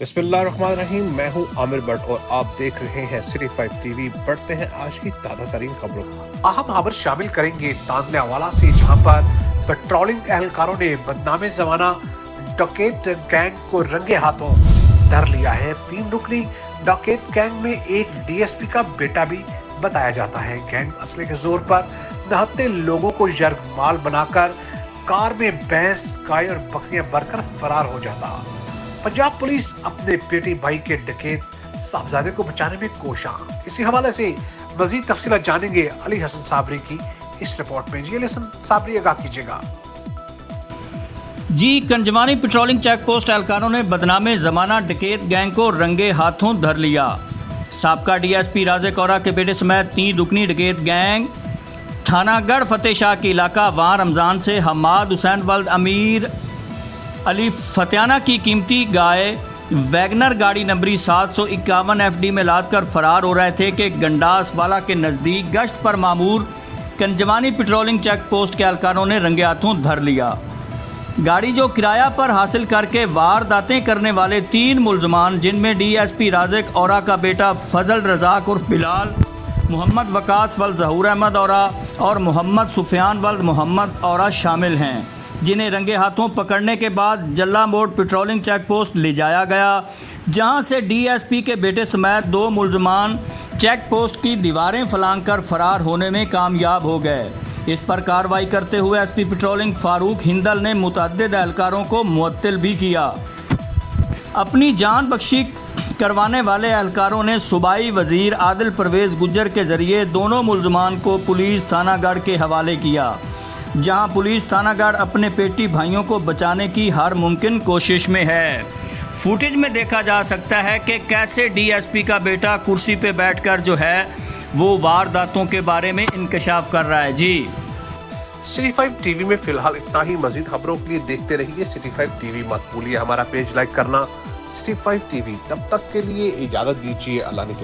बिस्मिल्लाहिर्रहमानिर्रहीम। मैं हूं आमिर भट्ट और आप देख रहे हैं सिटी 5 टीवी। बढ़ते हैं आज की ताज़ा तरीन खबरों। अहम खबर शामिल करेंगे तांदलेवाला से, जहां पर पेट्रोलिंग एहलकारों ने बदनामे जमाना डकैत गैंग को रंगे हाथों धर लिया है। 3 रुकनी डकैत गैंग में एक डीएसपी का बेटा भी बताया जाता है। गैंग असले के जोर पर नहत्ते लोगों को यरगमाल बनाकर कार में भैंस, गाय और बकरियां भरकर फरार हो जाता। पंजाब पुलिस अपने बेटे भाई के डकैत साहबजादे को बचाने में कोशा। इसी हवाले से मजीद तफसीलात जानेंगे अली हसन साबरी की इस रिपोर्ट में। जी अली हसन साबरी, आगाह कीजिएगा। जी, कंजवानी पेट्रोलिंग चेक पोस्ट एहलकारों ने बदनामे जमाना डकैत गैंग को रंगे हाथों धर लिया। साबका डीएसपी राज़े कौरा के बेटे समेत 3 रुकनी डकैत गैंग थानागढ़ फतेह शाह के इलाका वहाँ रमज़ान से हमाद हुसैन वल्द अमीर अली फतेहाना की कीमती गाय वैगनर गाड़ी नंबरी 751 FD में लाद कर फरार हो रहे थे कि गंडास वाला के नज़दीक गश्त पर मामूर कंजवानी पेट्रोलिंग चेक पोस्ट के एहलकारों ने रंगे हाथों धर लिया। गाड़ी जो किराया पर हासिल करके वारदातें करने वाले 3 मुलजमान, जिनमें डीएसपी राज़े कौरा का बेटा फजल रज़ाक उर्फ बिलाल, मोहम्मद वकास वल्द ज़हूर अहमद औरा और मोहम्मद सुफियान वल्द मोहम्मद औरा शामिल हैं, जिन्हें रंगे हाथों पकड़ने के बाद जल्ला मोड़ पेट्रोलिंग चेक पोस्ट ले जाया गया, जहां से डीएसपी के बेटे समेत 2 मुलजमान चेक पोस्ट की दीवारें फलांग कर फरार होने में कामयाब हो गए। इस पर कार्रवाई करते हुए एसपी पेट्रोलिंग फारूक हिंदल ने मुतअद्दिद एहलकारों को मुअत्तल भी किया। अपनी जान बख्शी करवाने वाले एहलकारों ने सूबाई वजीर आदिल परवेज़ गुज्जर के ज़रिए दोनों मुलजमान को पुलिस थानागढ़ के हवाले किया, जहां पुलिस थानागढ़ अपने पेटी भाइयों को बचाने की हर मुमकिन कोशिश में है। फुटेज में देखा जा सकता है कि कैसे डीएसपी का बेटा कुर्सी पे बैठकर जो है वो वारदातों के बारे में इंकशाफ कर रहा है। जी, सिटी 5 टीवी में फिलहाल इतना ही। मजीद खबरों के लिए देखते रहिए सिटी 5 टीवी। मत भूलिए हमारा पेज लाइक करना, सिटी 5 टीवी। तब तक के लिए इजाजत दीजिए। अल्लाह ने